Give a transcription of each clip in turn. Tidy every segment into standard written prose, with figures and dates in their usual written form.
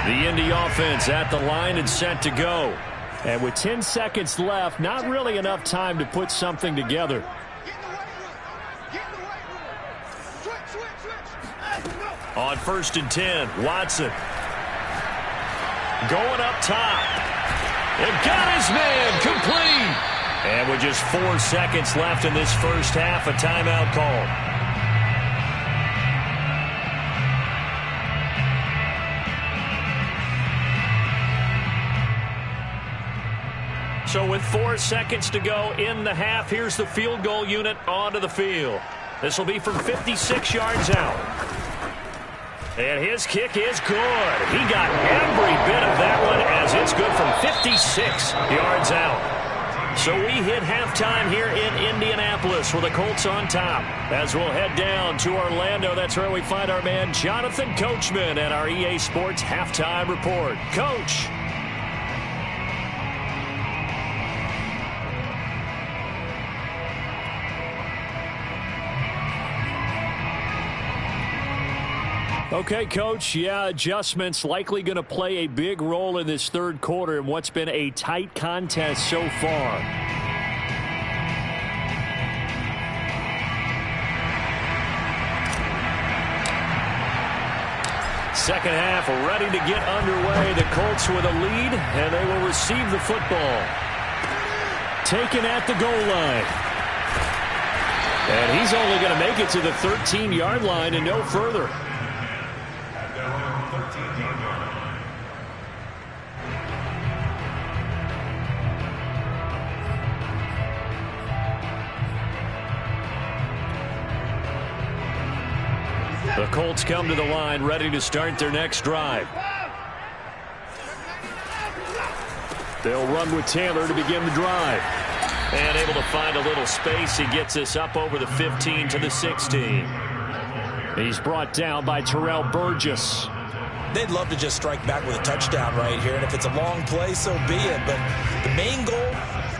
The Indy offense at the line and set to go. And with 10 seconds left, not really enough time to put something together. On 1st and 10, Watson. Going up top. And got his man complete. And with just 4 seconds left in this first half, a timeout call. So with 4 seconds to go in the half, here's the field goal unit onto the field. This will be from 56 yards out. And his kick is good. He got every bit of that one as it's good from 56 yards out. So we hit halftime here in Indianapolis with the Colts on top. As we'll head down to Orlando, that's where we find our man Jonathan Coachman at our EA Sports Halftime Report. Coach. Okay, Coach, yeah, adjustments likely going to play a big role in this third quarter in what's been a tight contest so far. Second half ready to get underway. The Colts with a lead, and they will receive the football. Taken at the goal line. And he's only going to make it to the 13-yard line and no further. The Colts come to the line ready to start their next drive. They'll run with Taylor to begin the drive. And able to find a little space. He gets this up over the 15 to the 16. He's brought down by Terrell Burgess. They'd love to just strike back with a touchdown right here. And if it's a long play, so be it. But the main goal,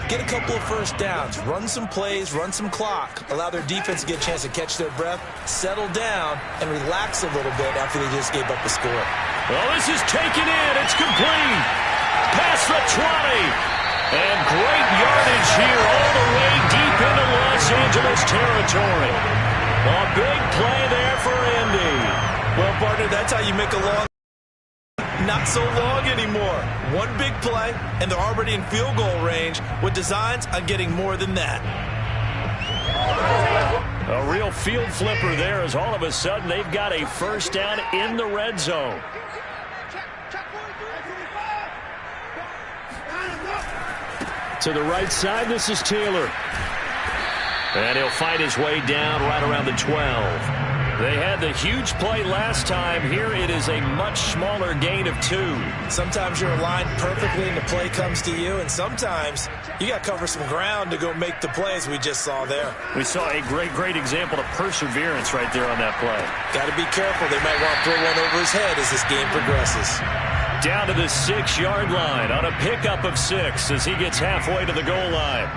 get a couple of first downs, run some plays, run some clock, allow their defense to get a chance to catch their breath, settle down, and relax a little bit after they just gave up a score. Well, this is taken in. It's complete. Past the 20. And great yardage here all the way deep into Los Angeles territory. A big play there for Indy. Well, partner, that's how you make a long, not so long anymore. One big play, and they're already in field goal range with designs on getting more than that. A real field flipper there as all of a sudden they've got a first down in the red zone. To the right side, this is Taylor. And he'll fight his way down right around the 12. They had the huge play last time. Here it is a much smaller gain of 2. Sometimes you're aligned perfectly and the play comes to you, and sometimes you got to cover some ground to go make the plays we just saw there. We saw a great example of perseverance right there on that play. Got to be careful. They might want to throw one over his head as this game progresses. Down to the 6-yard line on a pickup of 6 as he gets halfway to the goal line.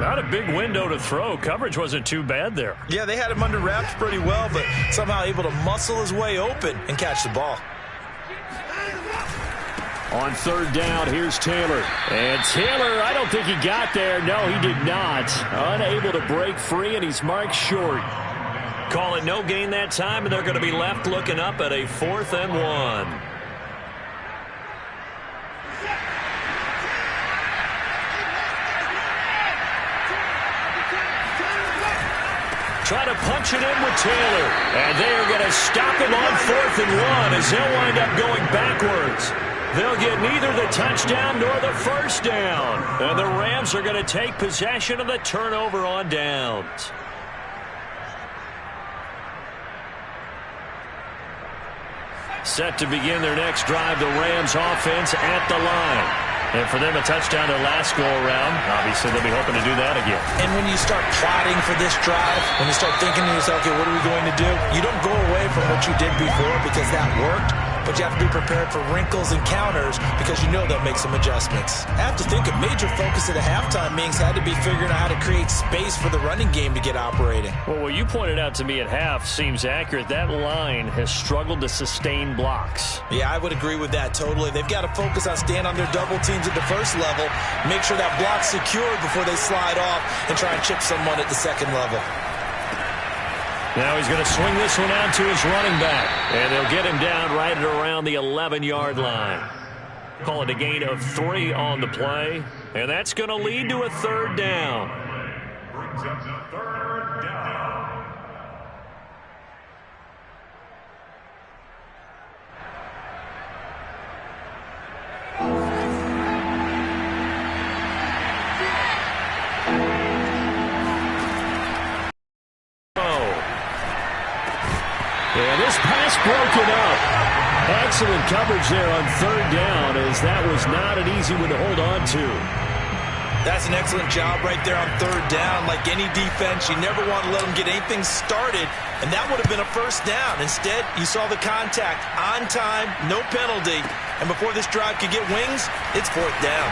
Not a big window to throw. Coverage wasn't too bad there. Yeah, they had him under wraps pretty well, but somehow able to muscle his way open and catch the ball. On third down, here's Taylor. And Taylor, I don't think he got there. No, he did not. Unable to break free, and he's marked short. Call it no gain that time, and they're going to be left looking up at a 4th and 1. Try to punch it in with Taylor. And they are going to stop him on 4th and 1 as they'll wind up going backwards. They'll get neither the touchdown nor the first down. And the Rams are going to take possession of the turnover on downs. Set to begin their next drive, the Rams offense at the line. And for them, a touchdown their last go-around. Obviously, they'll be hoping to do that again. And when you start plotting for this drive, when you start thinking to yourself, okay, what are we going to do? You don't go away from what you did before because that worked. but you have to be prepared for wrinkles and counters because you know they'll make some adjustments. I have to think a major focus at the halftime meetings had to be figuring out how to create space for the running game to get operating. Well, what you pointed out to me at half seems accurate. That line has struggled to sustain blocks. Yeah, I would agree with that totally. They've got to focus on staying on their double teams at the first level, make sure that block's secured before they slide off and try and chip someone at the second level. Now he's going to swing this one out to his running back, and they'll get him down right at around the 11-yard line. Call it a gain of 3 on the play, and that's going to lead to a third down. Brings up the third down. And this pass broken up. Excellent coverage there on third down, as that was not an easy one to hold on to. That's an excellent job right there on third down. Like any defense, you never want to let them get anything started, and that would have been a first down. Instead, you saw the contact on time, no penalty, and before this drive could get wings, it's fourth down.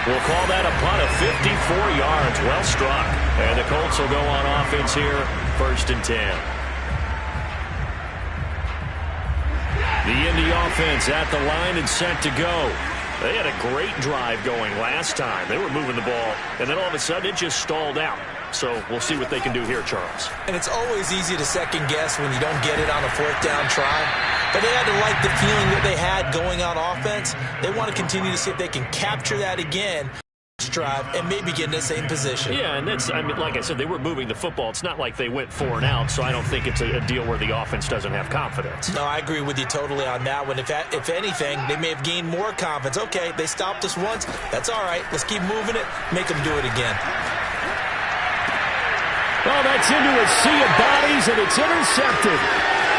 We'll call that a punt of 54 yards. Well struck. And the Colts will go on offense here, 1st and 10. The Indy offense at the line and set to go. They had a great drive going last time. They were moving the ball, and then all of a sudden it just stalled out. So we'll see what they can do here, Charles. And it's always easy to second guess when you don't get it on a fourth down try. But they had to like the feeling that they had going on offense. They want to continue to see if they can capture that again, drive, and maybe get in the same position. Yeah, and that's, I mean, like I said, they were moving the football. It's not like they went 4 and out, so I don't think it's a deal where the offense doesn't have confidence. No, I agree with you totally on that one. If anything, they may have gained more confidence. Okay, they stopped us once. That's all right. Let's keep moving it. Make them do it again. Well, that's into a sea of bodies, and it's intercepted.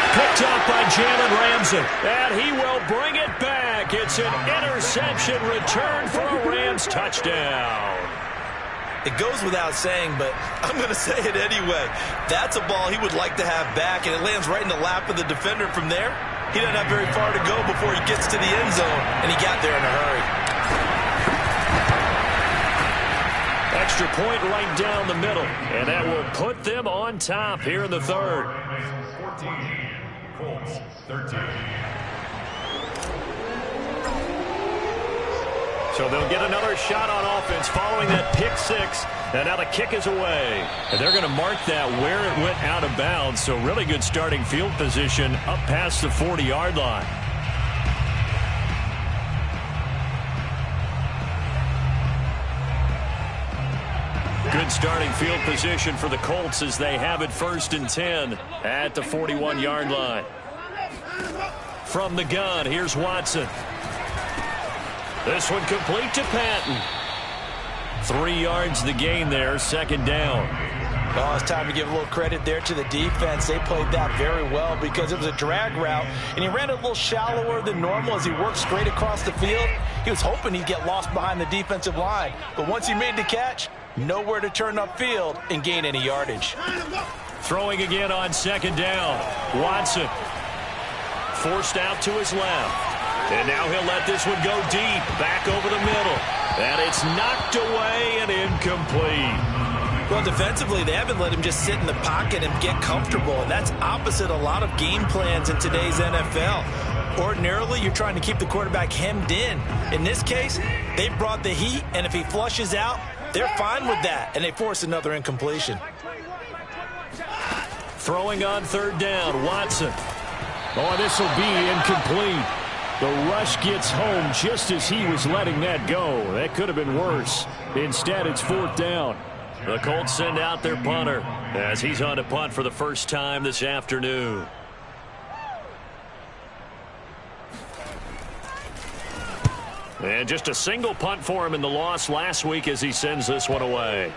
Picked up by Jalen Ramsey, and he will bring it back. It's an interception return for a Rams touchdown. It goes without saying, but I'm going to say it anyway. That's a ball he would like to have back, and it lands right in the lap of the defender from there. He doesn't have very far to go before he gets to the end zone, and he got there in a hurry. Extra point right down the middle, and that will put them on top here in the third. 14, Colts 13. So they'll get another shot on offense following that pick six, and now the kick is away. And they're going to mark that where it went out of bounds, so really good starting field position up past the 40-yard line. Good starting field position for the Colts as they have it 1st and 10 at the 41-yard line. From the gun, here's Watson. This one complete to Patton. 3 yards the gain there, 2nd down. Well, it's time to give a little credit there to the defense. They played that very well because it was a drag route, and he ran a little shallower than normal as he worked straight across the field. He was hoping he'd get lost behind the defensive line, but once he made the catch, nowhere to turn upfield and gain any yardage. Throwing again on 2nd down. Watson forced out to his left. And now he'll let this one go deep, back over the middle. And it's knocked away and incomplete. Well, defensively, they haven't let him just sit in the pocket and get comfortable, and that's opposite a lot of game plans in today's NFL. Ordinarily, you're trying to keep the quarterback hemmed in. In this case, they brought the heat, and if he flushes out, they're fine with that, and they force another incompletion. Throwing on 3rd down, Watson. Oh, this will be incomplete. The rush gets home just as he was letting that go. That could have been worse. Instead, it's 4th down. The Colts send out their punter as he's on to punt for the first time this afternoon. And just a single punt for him in the loss last week as he sends this one away.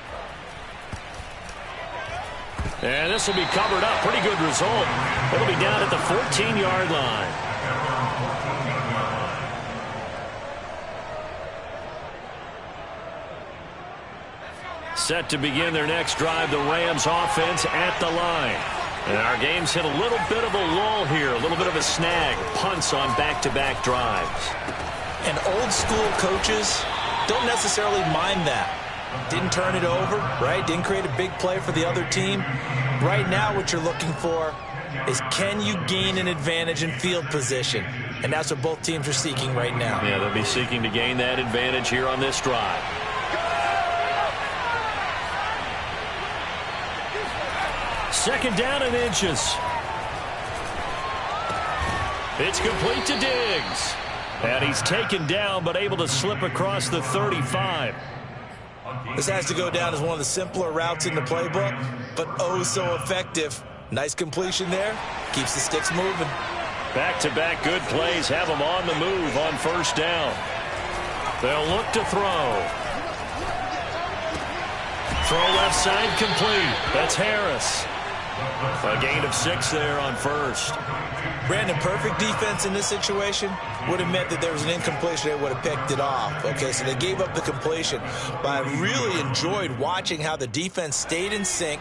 And this will be covered up. Pretty good result. It'll be down at the 14-yard line. Set to begin their next drive, the Rams offense at the line. And our game's hit a little bit of a lull here, a little bit of a snag. Punts on back-to-back drives. And old-school coaches don't necessarily mind that. Didn't turn it over, right? Didn't create a big play for the other team. Right now what you're looking for is, can you gain an advantage in field position? And that's what both teams are seeking right now. Yeah, they'll be seeking to gain that advantage here on this drive. Second down and inches. It's complete to Diggs. And he's taken down but able to slip across the 35. This has to go down as one of the simpler routes in the playbook, but oh so effective. Nice completion there. Keeps the sticks moving. Back-to-back good plays have them on the move on first down. They'll look to throw. Throw left side complete. That's Harris. A gain of 6 there on first. Brandon, perfect defense in this situation would have meant that there was an incompletion. They would have picked it off. Okay, so they gave up the completion. But I really enjoyed watching how the defense stayed in sync,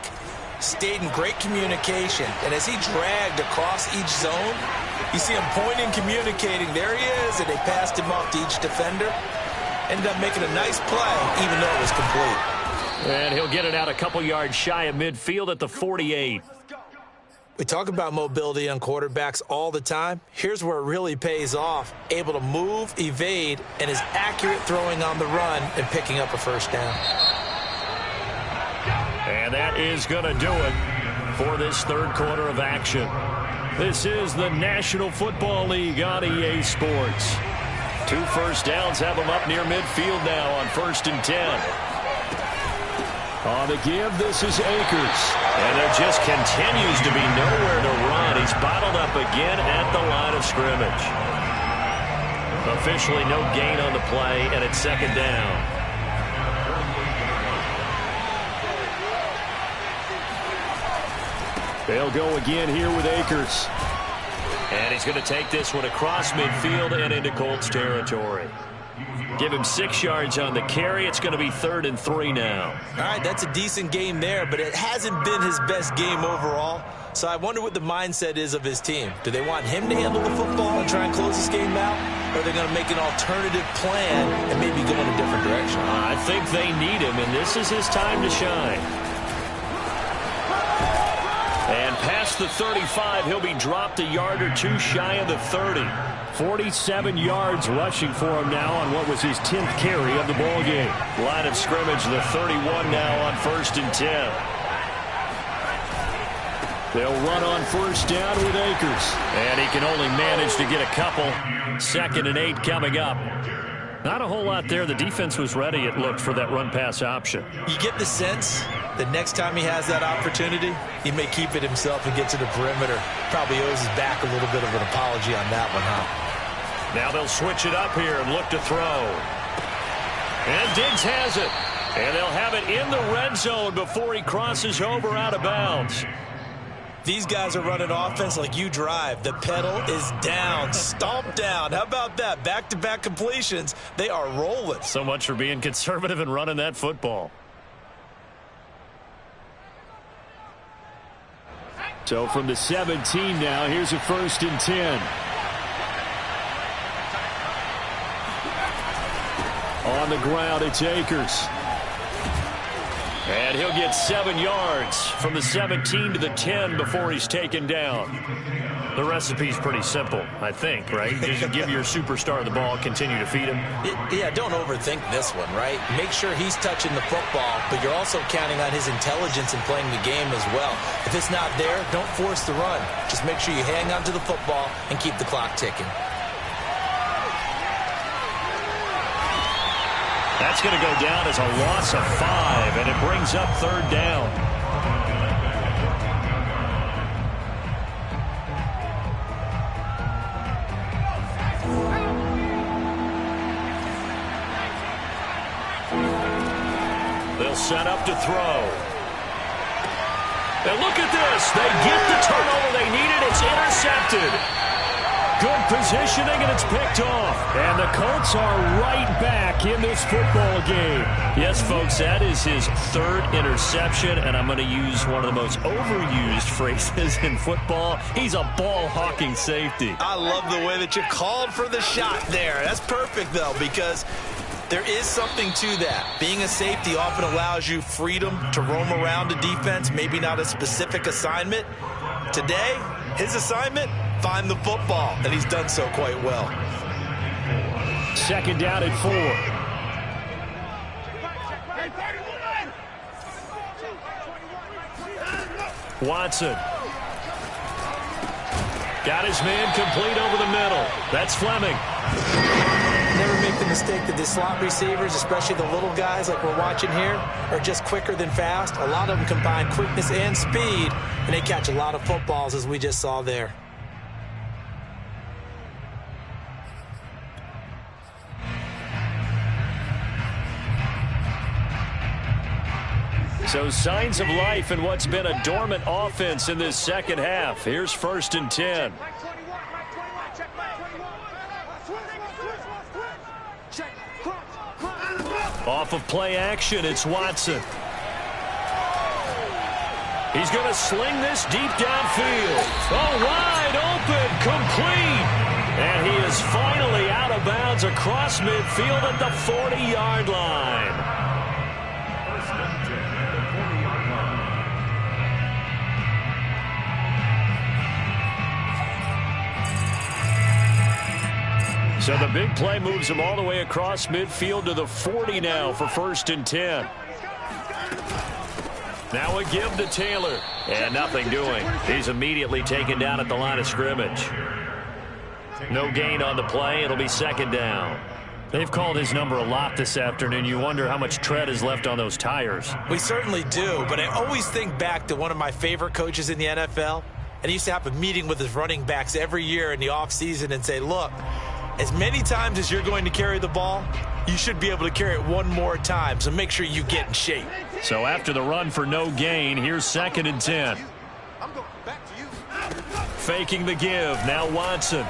stayed in great communication. And as he dragged across each zone, you see him pointing, communicating. There he is, and they passed him off to each defender. Ended up making a nice play, even though it was complete. And he'll get it out a couple yards shy of midfield at the 48. We talk about mobility on quarterbacks all the time. Here's where it really pays off. Able to move, evade, and is accurate throwing on the run and picking up a first down. And that is going to do it for this third quarter of action. This is the National Football League on EA Sports. 2 first downs have them up near midfield now on 1st and 10. On the give, this is Akers. And there just continues to be nowhere to run. He's bottled up again at the line of scrimmage. Officially no gain on the play, and it's second down. They'll go again here with Akers. And he's going to take this one across midfield and into Colts territory. Give him 6 yards on the carry. It's going to be 3rd and 3 now. All right, that's a decent game there, but it hasn't been his best game overall. So I wonder what the mindset is of his team. Do they want him to handle the football and try and close this game out? Or are they going to make an alternative plan and maybe go in a different direction? I think they need him, and this is his time to shine. And past the 35, he'll be dropped a yard or 2 shy of the 30. 47 yards rushing for him now on what was his 10th carry of the ball game. Line of scrimmage, the 31 now on 1st and 10. They'll run on first down with Akers. And he can only manage to get a couple. 2nd and 8 coming up. Not a whole lot there. The defense was ready, it looked, for that run-pass option. You get the sense that next time he has that opportunity, he may keep it himself and get to the perimeter. Probably owes his back a little bit of an apology on that one, huh? Now they'll switch it up here and look to throw. And Diggs has it. And they'll have it in the red zone before he crosses over out of bounds. These guys are running offense like you drive. The pedal is down, stomp down. How about that? Back-to-back completions. They are rolling. So much for being conservative and running that football. So from the 17 now, here's a 1st and 10. On the ground, it's Akers. And he'll get 7 yards from the 17 to the 10 before he's taken down. The recipe's pretty simple, I think, right? Just give your superstar the ball, continue to feed him. Yeah, don't overthink this one, right? Make sure he's touching the football, but you're also counting on his intelligence in playing the game as well. If it's not there, don't force the run. Just make sure you hang on to the football and keep the clock ticking. That's going to go down as a loss of 5, and it brings up 3rd down. They'll set up to throw. And look at this. They get the turnover they needed. It's intercepted. Good positioning, and it's picked off. And the Colts are right back in this football game. Yes, folks, that is his third interception, and I'm going to use one of the most overused phrases in football. He's a ball-hawking safety. I love the way that you called for the shot there. That's perfect, though, because there is something to that. Being a safety often allows you freedom to roam around a defense, maybe not a specific assignment. Today, his assignment, find the football, and he's done so quite well. Second down at 4. Watson. Got his man complete over the middle. That's Fleming. Never make the mistake that the slot receivers, especially the little guys like we're watching here, are just quicker than fast. A lot of them combine quickness and speed, and they catch a lot of footballs, as we just saw there. So signs of life in what's been a dormant offense in this second half. Here's 1st and 10. Off of play action, it's Watson. He's going to sling this deep downfield. Oh, wide open, complete. And he is finally out of bounds across midfield at the 40-yard line. So the big play moves him all the way across midfield to the 40 now for 1st and 10. Now a give to Taylor. And nothing doing. He's immediately taken down at the line of scrimmage. No gain on the play. It'll be 2nd down. They've called his number a lot this afternoon. You wonder how much tread is left on those tires. We certainly do, but I always think back to one of my favorite coaches in the NFL. And he used to have a meeting with his running backs every year in the offseason and say, look, as many times as you're going to carry the ball, you should be able to carry it one more time, so make sure you get in shape. So after the run for no gain, here's 2nd and 10. Faking the give, now Watson.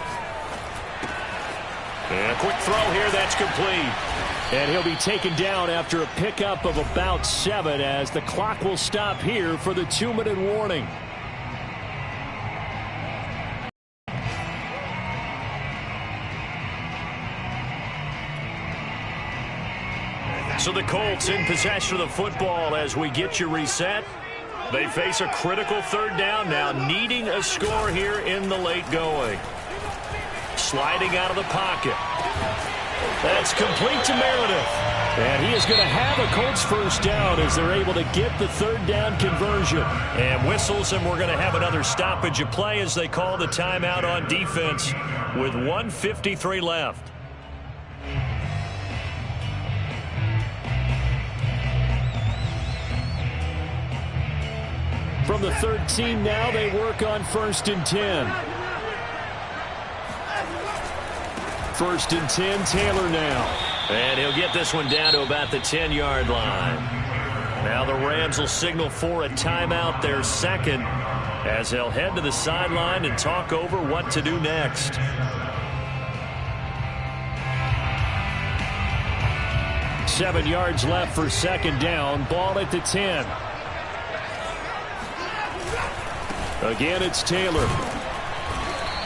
And a quick throw here, that's complete. And he'll be taken down after a pickup of about 7 as the clock will stop here for the 2-minute warning. So the Colts in possession of the football as we get you reset. They face a critical 3rd down now, needing a score here in the late going. Sliding out of the pocket. That's complete to Meredith. And he is going to have a Colts 1st down as they're able to get the 3rd down conversion. And whistles, and we're going to have another stoppage of play as they call the timeout on defense with 1:53 left. From the 13 now, they work on 1st and 10. 1st and 10, Taylor now. And he'll get this one down to about the 10-yard line. Now the Rams will signal for a timeout, their 2nd, as they'll head to the sideline and talk over what to do next. Seven yards left for 2nd down. Ball at the 10. Again, it's Taylor.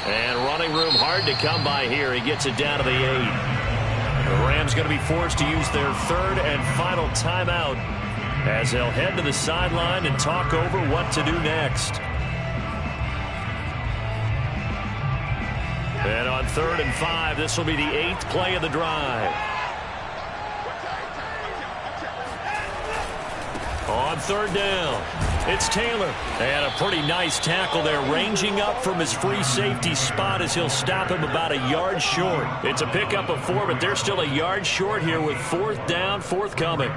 And running room hard to come by here. He gets it down to the 8. The Rams going to be forced to use their 3rd and final timeout as they'll head to the sideline and talk over what to do next. And on 3rd and 5, this will be the 8th play of the drive. On 3rd down, it's Taylor. And a pretty nice tackle there, ranging up from his free safety spot as he'll stop him about a yard short. It's a pickup of 4, but they're still a yard short here with 4th down forthcoming.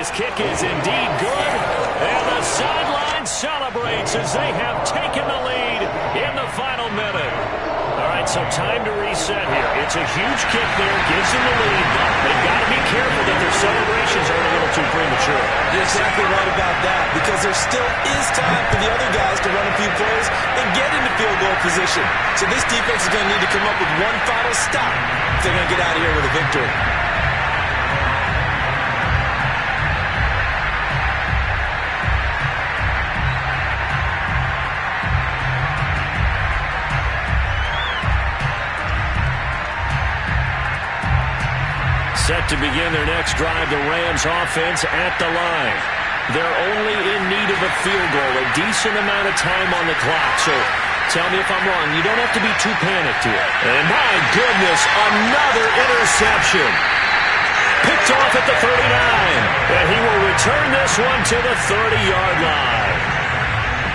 this kick is indeed good. And the sideline celebrates as they have taken the lead in the final minute. All right, so time to reset here. It's a huge kick there, gives them the lead, but they've got to be careful that their celebrations aren't a little too premature. You're exactly right about that, because there still is time for the other guys to run a few plays and get into field goal position. So this defense is going to need to come up with one final stop if they're going to get out of here with a victory. Set to begin their next drive, the Rams offense at the line. They're only in need of a field goal, a decent amount of time on the clock. So tell me if I'm wrong. You don't have to be too panicked here. And my goodness, another interception. Picked off at the 39. And he will return this one to the 30-yard line.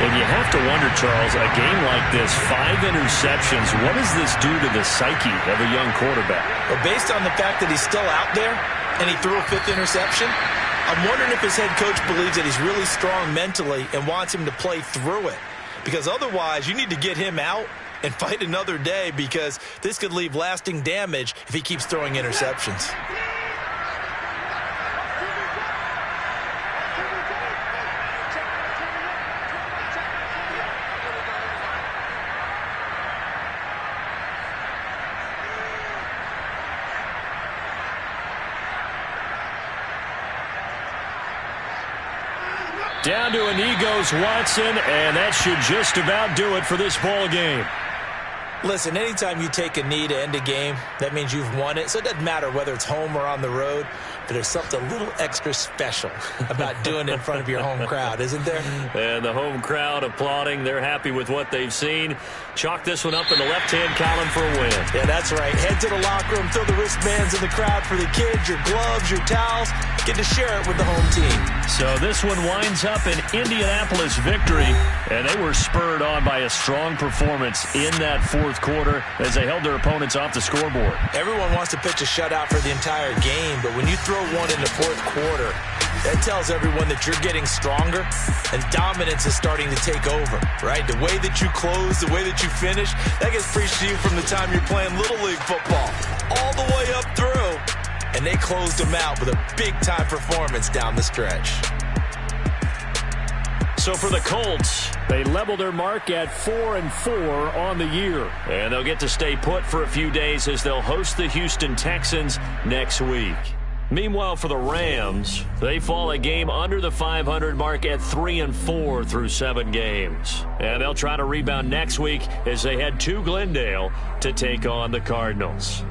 And you have to wonder, Charles, a game like this, 5 interceptions, what does this do to the psyche of a young quarterback? Well, based on the fact that he's still out there and he threw a 5th interception, I'm wondering if his head coach believes that he's really strong mentally and wants him to play through it. Because otherwise, you need to get him out and fight another day, because this could leave lasting damage if he keeps throwing interceptions. Down to a knee goes Watson, and that should just about do it for this ball game. Listen, anytime you take a knee to end a game, that means you've won it. So it doesn't matter whether it's home or on the road, but there's something a little extra special about doing it in front of your home crowd, isn't there? And the home crowd applauding. They're happy with what they've seen. Chalk this one up in the left-hand column for a win. Yeah, that's right. Head to the locker room, throw the wristbands in the crowd for the kids, your gloves, your towels. Get to share it with the home team. So this one winds up an Indianapolis victory, and they were spurred on by a strong performance in that fourth quarter as they held their opponents off the scoreboard. Everyone wants to pitch a shutout for the entire game, but when you throw one in the fourth quarter, that tells everyone that you're getting stronger and dominance is starting to take over, right? The way that you close, the way that you finish, that gets preached to you from the time you're playing Little League football all the way up through. And they closed them out with a big-time performance down the stretch. So for the Colts, they level their mark at 4-4 on the year. And they'll get to stay put for a few days as they'll host the Houston Texans next week. Meanwhile, for the Rams, they fall a game under the 500 mark at 3-4 through 7 games. And they'll try to rebound next week as they head to Glendale to take on the Cardinals.